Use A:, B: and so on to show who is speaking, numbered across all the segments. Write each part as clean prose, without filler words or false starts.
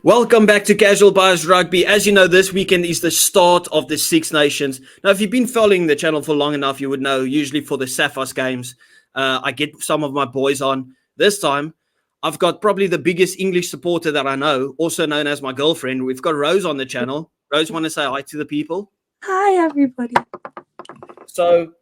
A: Welcome back to Casual Bias Rugby. As you know, this weekend is the start of the Six Nations. Now, if you've been following the channel for long enough, you would know usually for the Safas games, I get some of my boys on. This time, I've got probably the biggest English supporter that I know, also known as my girlfriend. We've got Rose on the channel. Rose, want to say hi to the people?
B: Hi, everybody.
A: So,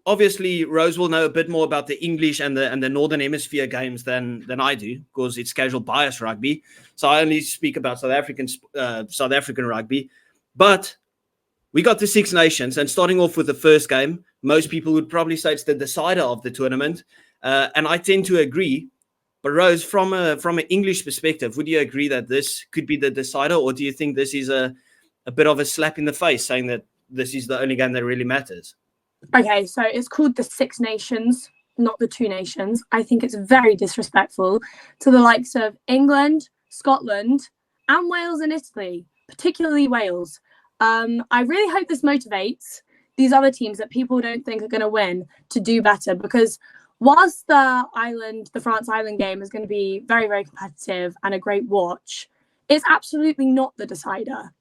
A: obviously, Rose will know a bit more about the English and the Northern Hemisphere games than I do, because it's Casual Bias Rugby. So I only speak about South African rugby. But we got the Six Nations, and starting off with the first game, most people would probably say it's the decider of the tournament, and I tend to agree. But Rose, from an English perspective, would you agree that this could be the decider, or do you think this is a bit of a slap in the face, saying that this is the only game that really matters?
B: Okay, so it's called the Six Nations, not the Two Nations. I think it's very disrespectful to the likes of England, Scotland, and Wales and Italy, particularly Wales. I really hope this motivates these other teams that people don't think are going to win to do better, because whilst the France Island game is going to be very, very competitive and a great watch, it's absolutely not the decider.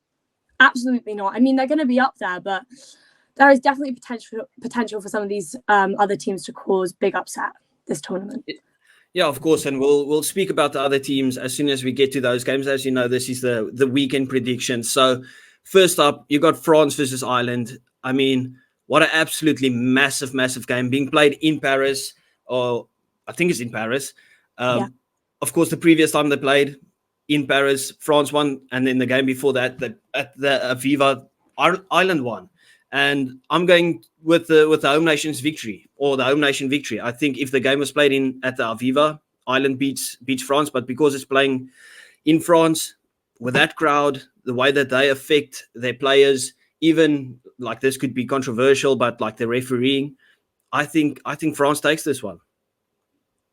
B: Absolutely not. I mean, they're going to be up there, but there is definitely potential for some of these other teams to cause big upset this tournament.
A: Yeah, of course, and we'll speak about the other teams as soon as we get to those games. As you know, this is the weekend prediction. So first up, you got France versus Ireland. I mean, what an absolutely massive, massive game being played in Paris, or I think it's in Paris. Of course, the previous time they played in Paris, France won, and then the game before that, at the Aviva, Ireland won. And I'm going with the home nation's victory, or the home nation victory. I think if the game was played at the Aviva, Ireland beats France, but because it's playing in France with that crowd, the way that they affect their players, even like this could be controversial, but like the refereeing, I think France takes this one.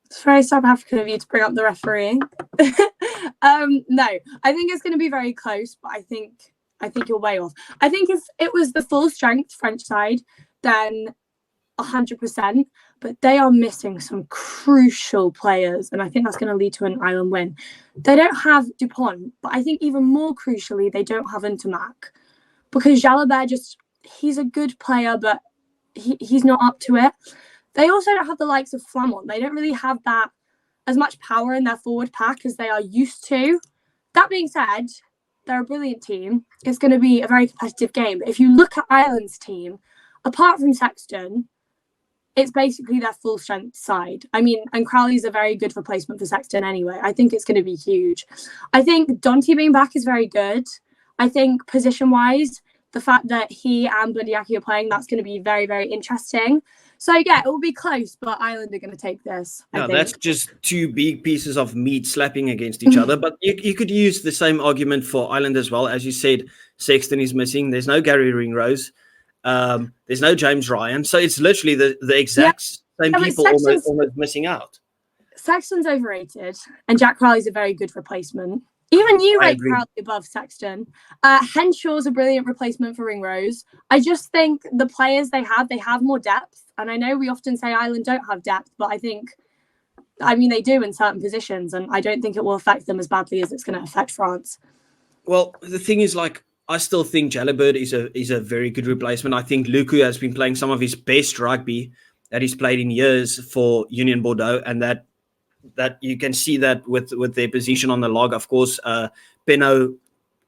B: It's very South African of you to bring up the refereeing. No, I think it's going to be very close, but I think you're way off. I think if it was the full strength French side, then 100%, but they are missing some crucial players, and I think that's going to lead to an Ireland win. They don't have Dupont, but I think even more crucially, they don't have Intermac, because Jalabert he's a good player, but he's not up to it. They also don't have the likes of Flamont. They don't really have that as much power in their forward pack as they are used to. That being said, they're a brilliant team. It's going to be a very competitive game. But if you look at Ireland's team, apart from Sexton, it's basically their full strength side. I mean, and Crowley's a very good replacement for Sexton anyway. I think it's going to be huge. I think Dante being back is very good. I think position-wise, the fact that he and Bundyaki are playing, that's going to be very, very interesting. So, yeah, it will be close, but Ireland are going to take this.
A: Yeah, that's just two big pieces of meat slapping against each other. But you could use the same argument for Ireland as well. As you said, Sexton is missing. There's no Gary Ringrose. There's no James Ryan. So it's literally the exact same people almost missing out.
B: Sexton's overrated, and Jack Crowley's a very good replacement. Even you rate Crowley above Sexton. Henshaw's a brilliant replacement for Ringrose. I just think the players they have more depth. And I know we often say Ireland don't have depth, but I mean, they do in certain positions, and I don't think it will affect them as badly as it's going to affect France.
A: Well, the thing is, like, I still think Jalabert is a very good replacement. I think Luku has been playing some of his best rugby that he's played in years for Union Bordeaux, and that you can see that with their position on the log. Of course, Penno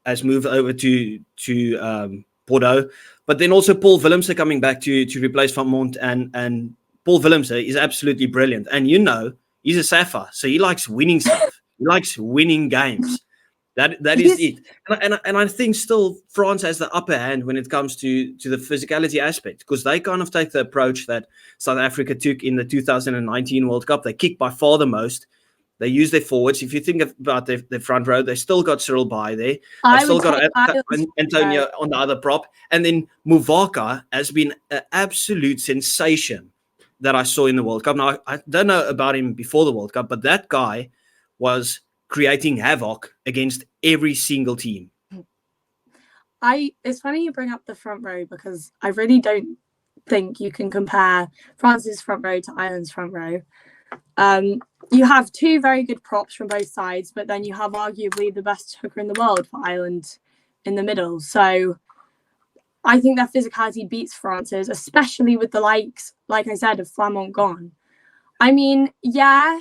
A: has moved over to Bordeaux, but then also Paul Willemse coming back to replace Van Mont, and Paul Willemse is absolutely brilliant. And he's a Safa, so he likes winning stuff. He likes winning games. That is it. And I think still France has the upper hand when it comes to the physicality aspect, because they kind of take the approach that South Africa took in the 2019 World Cup. They kick by far the most. They use their forwards. If you think about their front row, they still got Cyril Baye there. They've still got Antonio on the other prop. And then Muvaka has been an absolute sensation that I saw in the World Cup. Now, I don't know about him before the World Cup, but that guy was creating havoc against every single team.
B: It's funny you bring up the front row, because I really don't think you can compare France's front row to Ireland's front row. You have two very good props from both sides, but then you have arguably the best hooker in the world for Ireland in the middle. So I think their physicality beats France's, especially with the likes, like I said, of Flamand gone. I mean, yeah,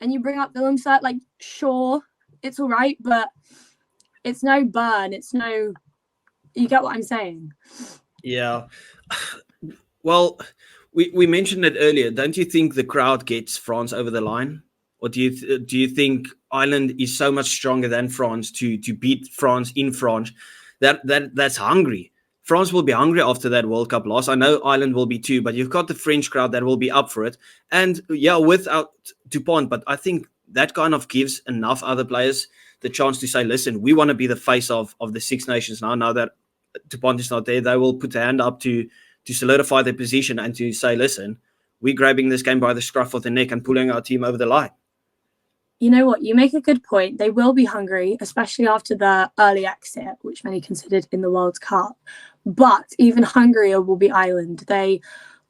B: and you bring up Willemse, like, sure, it's all right, but it's no burn. It's no, you get what I'm saying?
A: Yeah. Well, we mentioned it earlier. Don't you think the crowd gets France over the line? Or do you think Ireland is so much stronger than France to beat France in France? That's hungry. France will be hungry after that World Cup loss. I know Ireland will be too, but you've got the French crowd that will be up for it. And yeah, without Dupont, but I think that kind of gives enough other players the chance to say, listen, we want to be the face of the Six Nations now that Dupont is not there. They will put their hand up to solidify their position and to say, listen, we're grabbing this game by the scruff of the neck and pulling our team over the line.
B: You know what? You make a good point. They will be hungry, especially after the early exit, which many considered in the World Cup. But even hungrier will be Ireland. They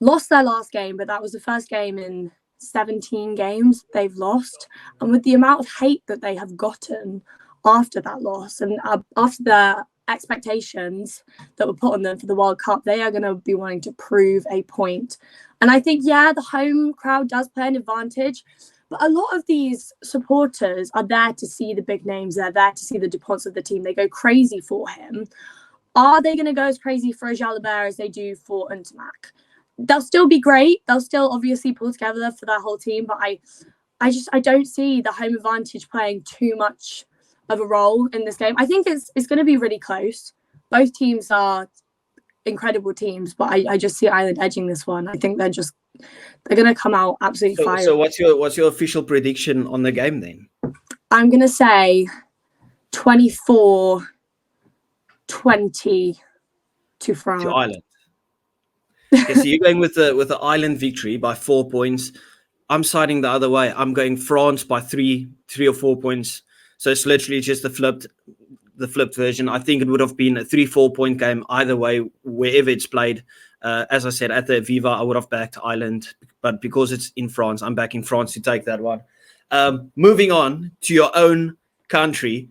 B: lost their last game, but that was the first game in 17 games they've lost. And with the amount of hate that they have gotten after that loss and after the expectations that were put on them for the World Cup, they are going to be wanting to prove a point. And I think, yeah, the home crowd does play an advantage. But a lot of these supporters are there to see the big names. They're there to see the Duponts of the team. They go crazy for him. Are they going to go as crazy for a Jalibert as they do for Untamak? They'll still be great. They'll still obviously pull together for that whole team. But I don't see the home advantage playing too much of a role in this game. I think it's going to be really close. Both teams are incredible teams, but I just see Ireland edging this one. I think they're going to come out absolutely fire.
A: So what's your official prediction on the game then?
B: I'm going to say 24-20 to France.
A: To Ireland. Okay, so you're going with the Ireland victory by 4 points. I'm siding the other way. I'm going France by three or 4 points. So it's literally just the flipped version. I think it would have been a 3-4 point game either way, wherever it's played. As I said, at the Viva, I would have backed Ireland, but because it's in France, I'm backing France to take that one. Moving on to your own country.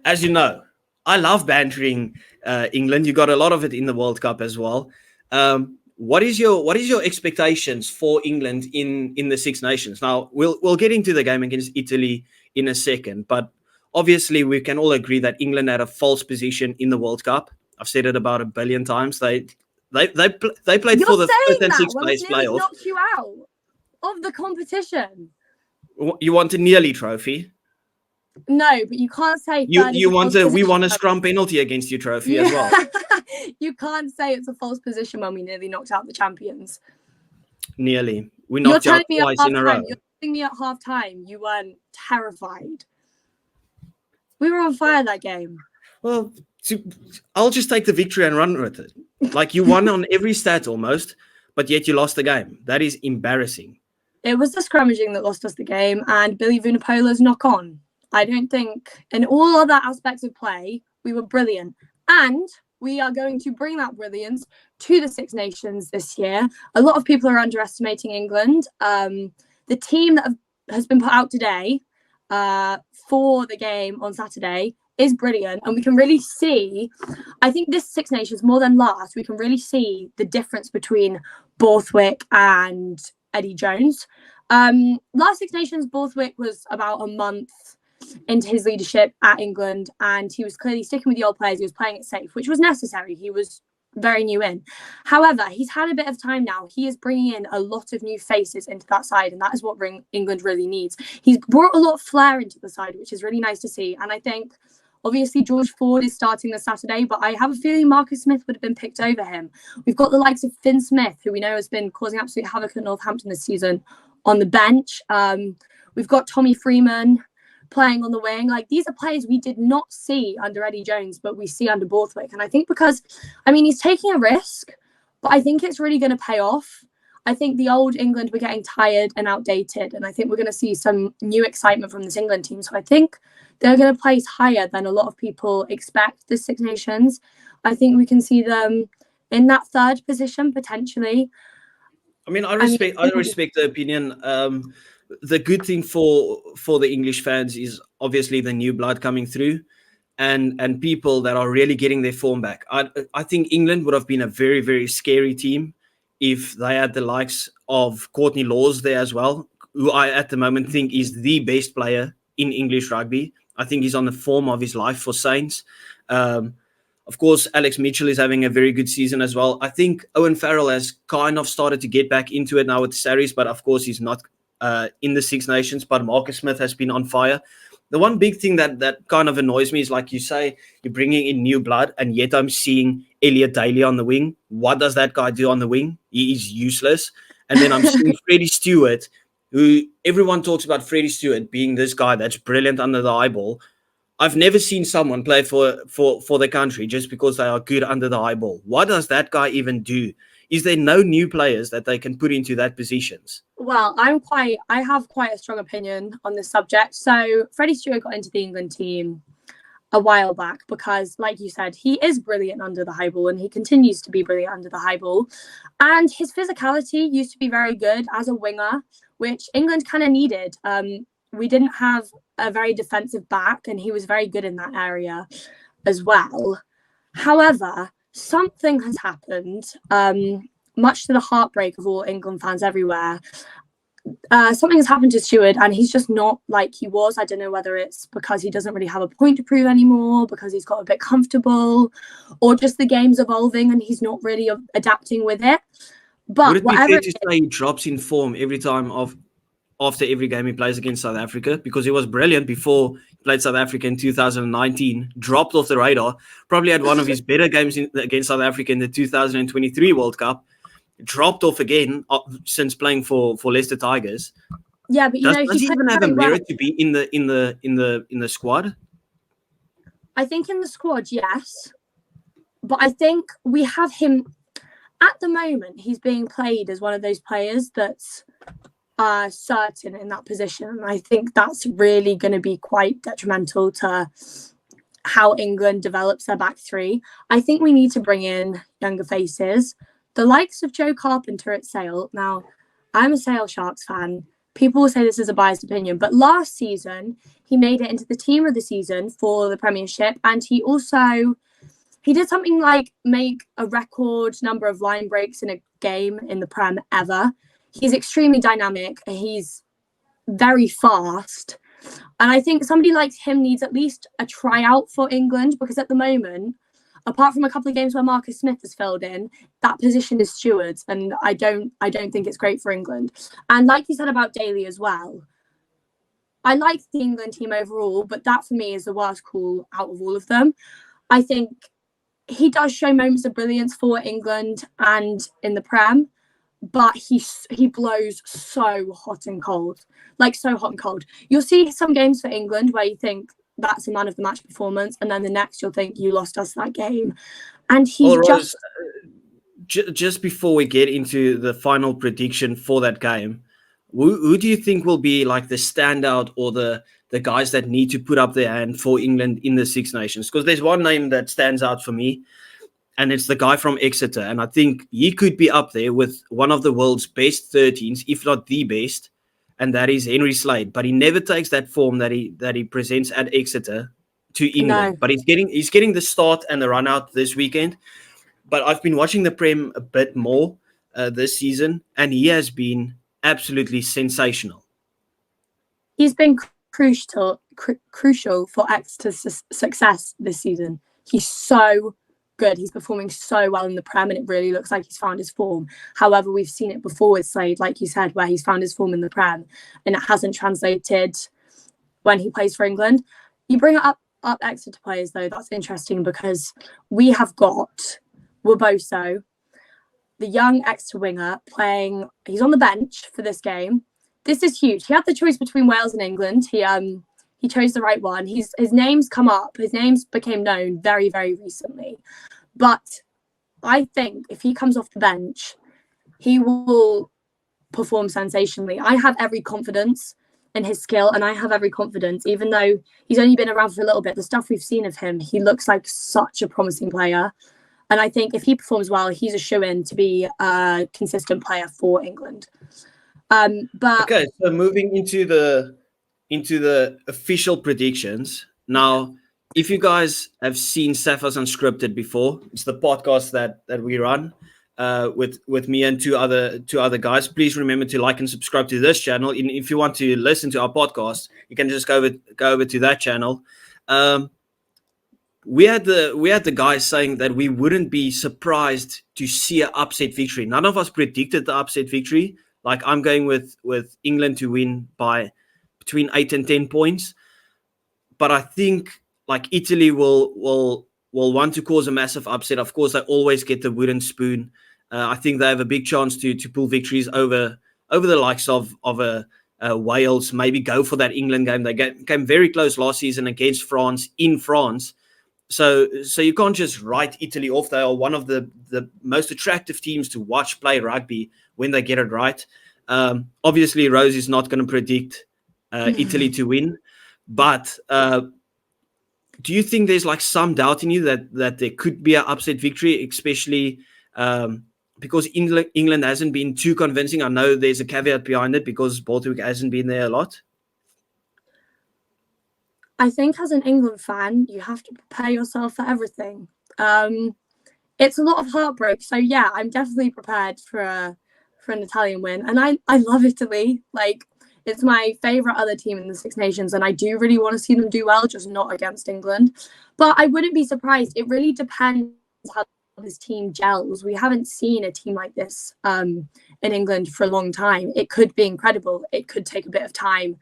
A: As you know, I love bantering England. You got a lot of it in the World Cup as well. What is your expectations for England in the Six Nations? Now we'll get into the game against Italy in a second, but obviously we can all agree that England had a false position in the World Cup. I've said it about 1 billion times. They played
B: You're
A: for the fifth and
B: that
A: sixth
B: when
A: place
B: it nearly
A: playoff.
B: knocked you out of the competition.
A: You want a nearly trophy?
B: No, but you can't say
A: You want we won a scrum penalty against you trophy as well.
B: You can't say it's a false position when we nearly knocked out the champions.
A: Nearly. We knocked out twice in a row.
B: You're telling me at half time you weren't terrified. We were on fire that game.
A: Well, I'll just take the victory and run with it. Like, you won on every stat almost, but yet you lost the game. That is embarrassing.
B: It was the scrummaging that lost us the game and Billy Vunipola's knock on. I don't think in all other aspects of play, we were brilliant. And we are going to bring that brilliance to the Six Nations this year. A lot of people are underestimating England. The team that has been put out today for the game on Saturday is brilliant. And we can really see, I think this Six Nations, more than last, we can really see the difference between Borthwick and Eddie Jones. Last Six Nations, Borthwick was about a month into his leadership at England, and he was clearly sticking with the old players. He was playing it safe, which was necessary. He was very new in. However, he's had a bit of time now. He is bringing in a lot of new faces into that side, and that is what England really needs. He's brought a lot of flair into the side, which is really nice to see. And I think, obviously, George Ford is starting this Saturday, but I have a feeling Marcus Smith would have been picked over him. We've got the likes of Finn Smith, who we know has been causing absolute havoc at Northampton this season, on the bench. We've got Tommy Freeman playing on the wing. Like, these are players we did not see under Eddie Jones, but we see under Borthwick. And I think because, I mean, he's taking a risk, but I think it's really going to pay off. I think the old England were getting tired and outdated, and I think we're going to see some new excitement from this England team. So I think they're going to place higher than a lot of people expect the Six Nations. I think we can see them in that third position potentially.
A: I mean, I respect the opinion. The good thing for the English fans is obviously the new blood coming through, and people that are really getting their form back. I think England would have been a very, very scary team if they had the likes of Courtney Laws there as well, who I at the moment think is the best player in English rugby. I think he's on the form of his life for Saints. Of course, Alex Mitchell is having a very good season as well. I think Owen Farrell has kind of started to get back into it now with the series, but of course he's not in the Six Nations. But Marcus Smith has been on fire. The one big thing that kind of annoys me is, like you say, you're bringing in new blood, and yet I'm seeing Elliot Daly on the wing. What does that guy do on the wing? He is useless. And then I'm seeing Freddie Stewart, who everyone talks about Freddie Stewart being this guy that's brilliant under the eyeball. I've never seen someone play for the country just because they are good under the eyeball. What does that guy even do? Is there no new players that they can put into that positions?
B: Well, I have quite a strong opinion on this subject. So Freddie Stewart got into the England team a while back because, like you said, he is brilliant under the high ball, and he continues to be brilliant under the high ball. And his physicality used to be very good as a winger, which England kind of needed. We didn't have a very defensive back, and he was very good in that area as well. However, something has happened, much to the heartbreak of all England fans everywhere. Something has happened to Stewart, and he's just not like he was. I don't know whether it's because he doesn't really have a point to prove anymore, because he's got a bit comfortable, or just the game's evolving and he's not really adapting with it. But
A: would it be fair to say he drops in form every time after every game he plays against South Africa? Because he was brilliant before he played South Africa in 2019, dropped off the radar, probably had one of his better games against South Africa in the 2023 World Cup, dropped off again since playing for Leicester Tigers.
B: Yeah, but does
A: he even have a merit to be in the squad?
B: I think in the squad, yes. But I think we have him at the moment. He's being played as one of those players that's certain in that position. And I think that's really going to be quite detrimental to how England develops their back three. I think we need to bring in younger faces, the likes of Joe Carpenter at Sale. Now, I'm a Sale Sharks fan. People will say this is a biased opinion, but last season he made it into the team of the season for the Premiership, and he did something like make a record number of line breaks in a game in the Prem ever. He's extremely dynamic. He's very fast. And I think somebody like him needs at least a tryout for England, because at the moment, apart from a couple of games where Marcus Smith has filled in, that position is Stewart's, and I don't think it's great for England. And like you said about Daly as well, I like the England team overall, but that for me is the worst call out of all of them. I think he does show moments of brilliance for England and in the Prem, but he blows so hot and cold, like so hot and cold. You'll see some games for England where you think that's a man of the match performance, and then the next you'll think you lost us that game. And he
A: just before we get into the final prediction for that game, who do you think will be like the standout or the guys that need to put up their hand for England in the Six Nations? Because there's one name that stands out for me, and it's the guy from Exeter. And I think he could be up there with one of the world's best 13s, if not the best, and that is Henry Slade. But he never takes that form that he presents at Exeter to England. No. But he's getting the start and the run out this weekend. But I've been watching the Prem a bit more this season, and he has been absolutely sensational.
B: He's been crucial for Exeter's success this season. He's so good. He's performing so well in the Prem, and it really looks like he's found his form. However, we've seen it before with Slade, like you said, where he's found his form in the Prem and it hasn't translated when he plays for England. You bring up Exeter players, though, that's interesting, because we have got Woboso, the young Exeter winger, playing. He's on the bench for this game. This is huge. He had the choice between Wales and England. He chose the right one. His name's come up. His name's became known very, very recently. But I think if he comes off the bench, he will perform sensationally. I have every confidence in his skill, and I have every confidence, even though he's only been around for a little bit, the stuff we've seen of him, he looks like such a promising player. And I think if he performs well, he's a shoo-in to be a consistent player for England. But
A: okay, so moving into the official predictions now. If you guys have seen Safa's Unscripted before, it's the podcast that we run with me and two other guys. Please remember to like and subscribe to this channel. And if you want to listen to our podcast, you can just go over to that channel. We had the guys saying that we wouldn't be surprised to see an upset victory. None of us predicted the upset victory. Like, I'm going with England to win by between 8 and 10 points. But I think like Italy will want to cause a massive upset. Of course, they always get the wooden spoon. I think they have a big chance to pull victories over the likes of Wales. Maybe go for that England game. They came very close last season against France in France. So you can't just write Italy off. They are one of the most attractive teams to watch play rugby when they get it right. Obviously, Rose is not going to predict Italy to win. But do you think there's like some doubt in you that there could be an upset victory, especially because England hasn't been too convincing? I know there's a caveat behind it because Borthwick hasn't been there a lot.
B: I think as an England fan, you have to prepare yourself for everything. It's a lot of heartbreak. So yeah, I'm definitely prepared for an Italian win. And I love Italy. Like, it's my favourite other team in the Six Nations, and I do really want to see them do well, just not against England. But I wouldn't be surprised. It really depends how this team gels. We haven't seen a team like this in England for a long time. It could be incredible. It could take a bit of time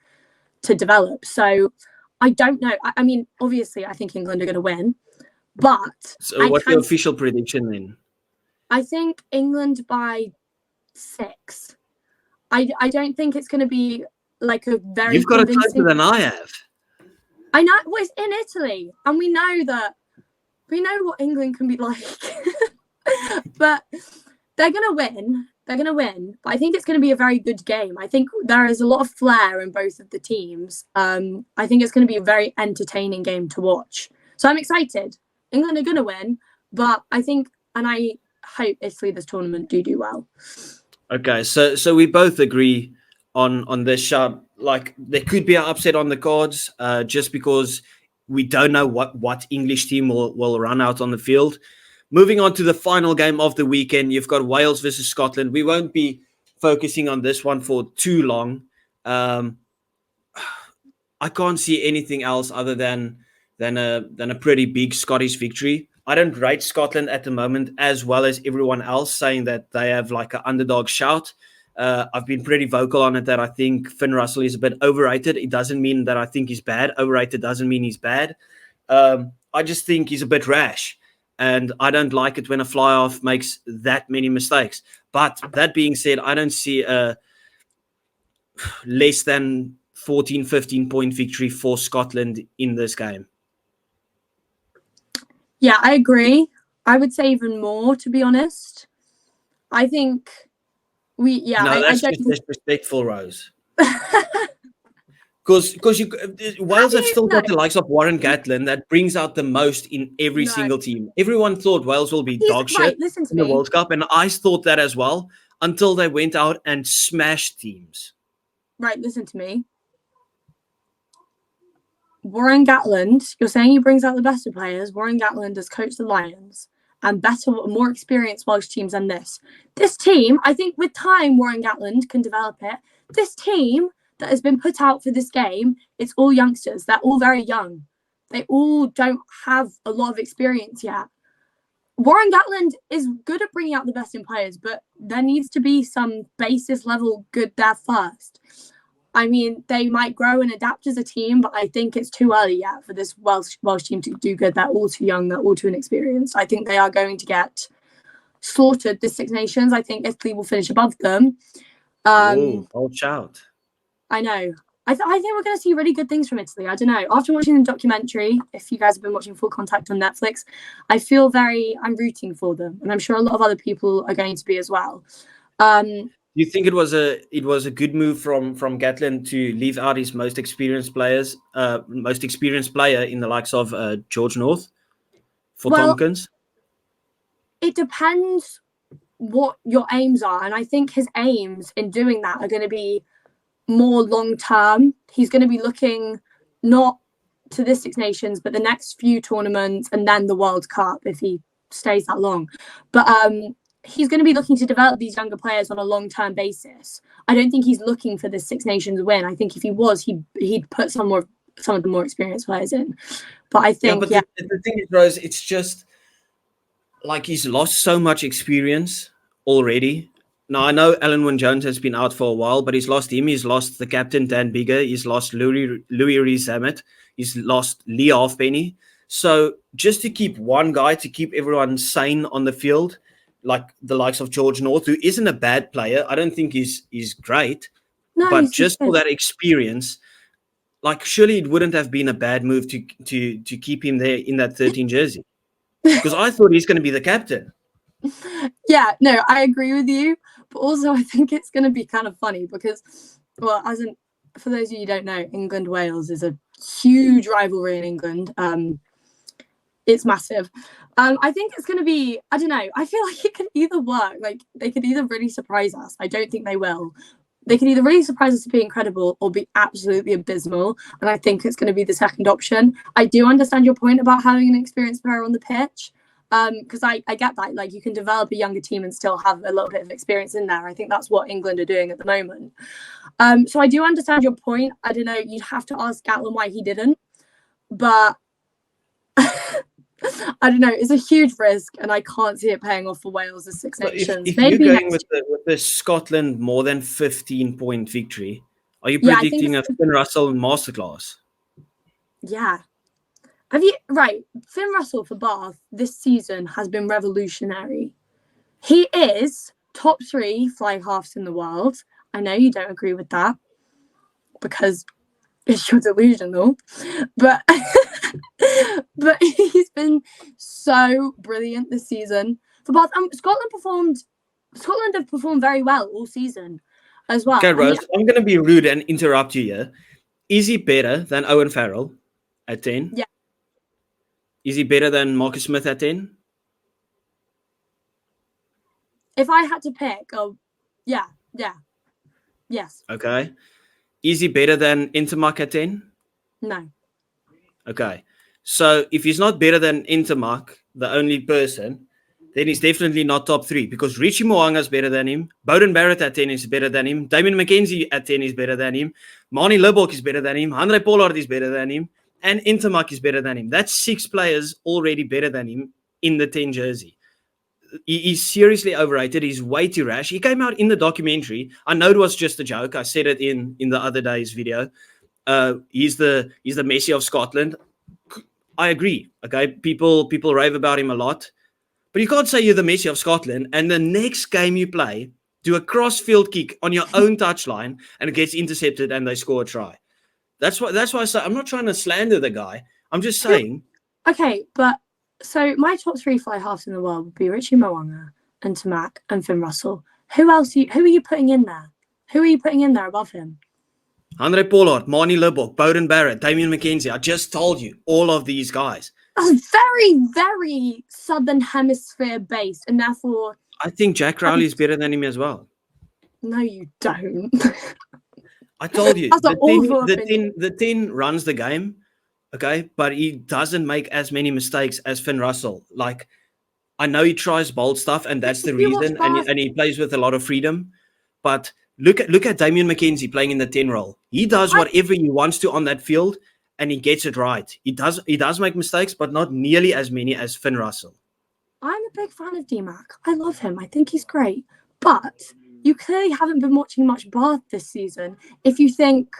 B: to develop. So I don't know. I mean, obviously, I think England are going to win. But
A: so what's your official prediction then?
B: I think England by 6. I don't think it's going to be like a very.
A: You've got it closer than I have.
B: I know. Well, it's in Italy, and we know what England can be like. But they're going to win. They're going to win. But I think it's going to be a very good game. I think there is a lot of flair in both of the teams. I think it's going to be a very entertaining game to watch. So I'm excited. England are going to win, but I think, and I hope Italy this tournament do well.
A: Okay, so we both agree on this shout. Like, there could be an upset on the cards, just because we don't know what English team will run out on the field. Moving on to the final game of the weekend, you've got Wales versus Scotland. We won't be focusing on this one for too long. I can't see anything else other than a pretty big Scottish victory. I don't rate Scotland at the moment as well as everyone else, saying that they have like an underdog shout. I've been pretty vocal on it that I think Finn Russell is a bit overrated. It doesn't mean that I think he's bad. Overrated doesn't mean he's bad. I just think he's a bit rash. And I don't like it when a fly-off makes that many mistakes. But that being said, I don't see a less than 14, 15-point victory for Scotland in this game.
B: Yeah, I agree. I would say even more, to be honest. I think
A: that's just disrespectful, Rose. Because Wales have still got the likes of Warren Gatland that brings out the most in every single team. Everyone thought Wales will be dog shit in the World Cup, and I thought that as well until they went out and smashed teams.
B: Right, listen to me. Warren Gatland, you're saying he brings out the best of players. Warren Gatland has coached the Lions and more experienced Welsh teams than this. This team, I think with time, Warren Gatland can develop it. This team that has been put out for this game, it's all youngsters. They're all very young. They all don't have a lot of experience yet. Warren Gatland is good at bringing out the best in players, but there needs to be some basis level good there first. I mean, they might grow and adapt as a team, but I think it's too early yet for this Welsh team to do good. They're all too young. They're all too inexperienced. I think they are going to get slaughtered, the Six Nations. I think Italy will finish above them.
A: Old shout.
B: I know. I think we're going to see really good things from Italy. I don't know. After watching the documentary, if you guys have been watching Full Contact on Netflix, I feel I'm rooting for them. And I'm sure a lot of other people are going to be as well.
A: Do you think it was a good move from Gatland to leave out his most experienced player in the likes of George North for Tompkins?
B: it depends what your aims are. And I think his aims in doing that are going to be more long term. He's going to be looking not to this Six Nations, but the next few tournaments and then the World Cup if he stays that long. But he's going to be looking to develop these younger players on a long term basis. I don't think he's looking for the Six Nations win. I think if he was, he'd put some of the more experienced players in. But I think
A: the thing is, Rose, it's just like he's lost so much experience already. Now, I know Alan Wynne-Jones has been out for a while, but he's lost him. He's lost the captain, Dan Bigger. He's lost Louis Rees-Zammit. He's lost Lee Halfpenny. So just to keep one guy, to keep everyone sane on the field, like the likes of George North, who isn't a bad player. I don't think he's great. No, but just for that experience, like surely it wouldn't have been a bad move to keep him there in that 13 jersey. Because I thought he's going to be the captain.
B: Yeah, no, I agree with you. But also I think it's going to be kind of funny because, well, for those of you who don't know, England-Wales is a huge rivalry in England. It's massive. I think it's going to be, I don't know, I feel like it could either work. Like they could either really surprise us. I don't think they will. They can either really surprise us to be incredible or be absolutely abysmal. And I think it's going to be the second option. I do understand your point about having an experienced player on the pitch. Because I get that. Like you can develop a younger team and still have a little bit of experience in there. I think that's what England are doing at the moment. So I do understand your point. I don't know. You'd have to ask Gatlin why he didn't. But I don't know. It's a huge risk, and I can't see it paying off for Wales as Six Nations.
A: If you're going with the Scotland more than 15-point victory, are you predicting a Finn Russell masterclass?
B: Yeah. Finn Russell for Bath this season has been revolutionary. He is top 3 fly halves in the world. I know you don't agree with that because you're delusional, but he's been so brilliant this season for Bath. Scotland have performed very well all season as well.
A: Okay, Rose, I'm going to be rude and interrupt you here. Is he better than Owen Farrell at 10?
B: Yeah.
A: Is he better than Marcus Smith at 10?
B: If I had to pick, yes.
A: Okay. Is he better than Intermark at 10?
B: No.
A: Okay. So if he's not better than Intermark, the only person, then he's definitely not top 3 because Richie Mo'unga is better than him. Bowden Barrett at 10 is better than him. Damien McKenzie at 10 is better than him. Marnie Lubbock is better than him. Andre Pollard is better than him. And Intermark is better than him. That's 6 players already better than him in the 10 jersey. He's seriously overrated. He's way too rash. He came out in the documentary. I know it was just a joke. I said it in the other day's video. He's the Messi of Scotland. I agree. Okay, people rave about him a lot, but you can't say you're the Messi of Scotland and the next game you play do a cross-field kick on your own touchline and it gets intercepted and they score a try. That's why I say I'm not trying to slander the guy. I'm just saying.
B: Okay, but so my top 3 fly halves in the world would be Richie Mo'unga, Intermark, and Finn Russell. Who are you putting in there? Who are you putting in there above him?
A: Andre Pollard, Marnie Lubbock, Bowden Barrett, Damien McKenzie. I just told you all of these guys.
B: That's very, very Southern Hemisphere based, and therefore
A: I think Jack Crowley is better than him as well.
B: No, you don't.
A: I told you
B: the
A: 10 runs the game, okay, but he doesn't make as many mistakes as Finn Russell. Like, I know he tries bold stuff, and that's the reason, and he plays with a lot of freedom. But look at Damien McKenzie playing in the 10 role. He does whatever he wants to on that field, and he gets it right. He does make mistakes, but not nearly as many as Finn Russell.
B: I'm a big fan of D-Mac. I love him. I think he's great. But you clearly haven't been watching much Bath this season if you think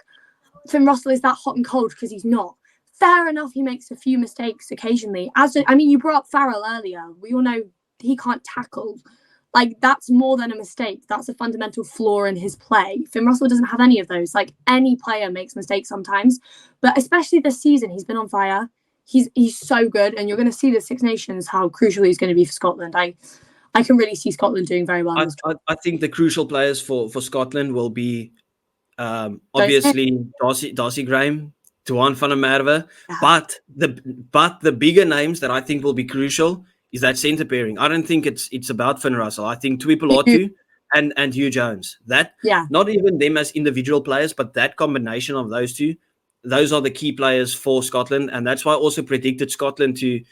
B: Finn Russell is that hot and cold, because he's not. Fair enough, he makes a few mistakes occasionally. You brought up Farrell earlier. We all know he can't tackle. Like, that's more than a mistake. That's a fundamental flaw in his play. Finn Russell doesn't have any of those. Like, any player makes mistakes sometimes. But especially this season, he's been on fire. He's so good. And you're going to see the Six Nations, how crucial he's going to be for Scotland. I can really see Scotland doing very well.
A: I think the crucial players for Scotland will be obviously Darcy Graham, Duan van der Merwe. Yeah. But the bigger names that I think will be crucial is that centre pairing. I don't think it's about Finn Russell. I think Tuipulotu and Hugh Jones. That not even them as individual players, but that combination of those two, those are the key players for Scotland, and that's why I also predicted Scotland to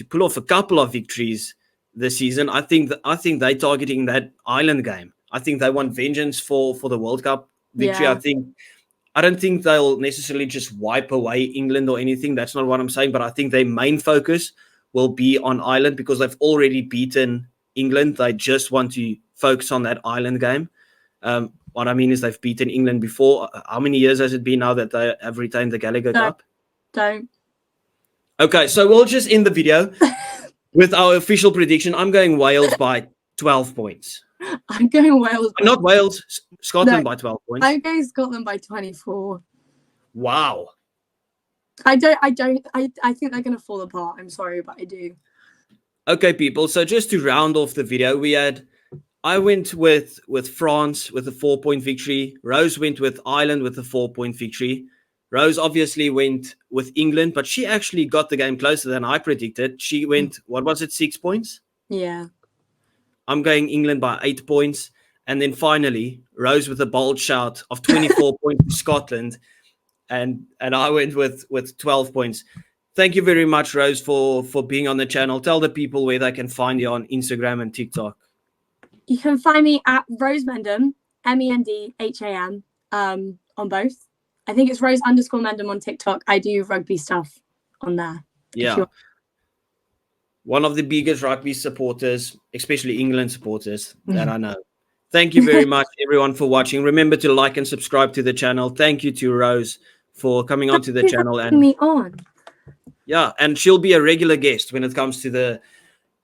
A: pull off a couple of victories this season. I think they're targeting that Ireland game. I think they want vengeance for the World Cup victory. I don't think they'll necessarily just wipe away England or anything. That's not what I'm saying. But I think their main focus will be on Ireland because they've already beaten England. They just want to focus on that Ireland game. What I mean is they've beaten England before. How many years has it been now that they have retained the Gallagher Cup?
B: Don't.
A: Okay, so we'll just end the video with our official prediction. I'm going Wales by 12 points.
B: I'm going Wales.
A: Not Wales, Scotland by 12 points.
B: I'm going Scotland by 24.
A: Wow.
B: I think they're going to fall apart. I'm sorry, but I do.
A: Okay, people. So just to round off the video, I went with France with a 4-point victory. Rose went with Ireland with a 4-point victory. Rose obviously went with England, but she actually got the game closer than I predicted. She went, 6 points?
B: Yeah.
A: I'm going England by 8 points. And then finally, Rose with a bold shout of 24 points to Scotland. And I went with 12 points. Thank you very much, Rose, for being on the channel. Tell the people where they can find you on Instagram and TikTok.
B: You can find me at Rose Mendham, MENDHAM, on both. I think it's Rose_Mendham on TikTok. I do rugby stuff on there.
A: Yeah. One of the biggest rugby supporters, especially England supporters, that I know. Thank you very much, everyone, for watching. Remember to like and subscribe to the channel. Thank you to Rose for coming onto the channel. And
B: me on.
A: Yeah, and she'll be a regular guest when it comes to the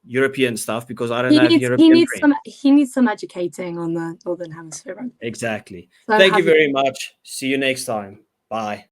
A: European stuff because I don't have European friends.
B: He needs some educating on the Northern Hemisphere.
A: Exactly. So Thank you very much. See you next time. Bye.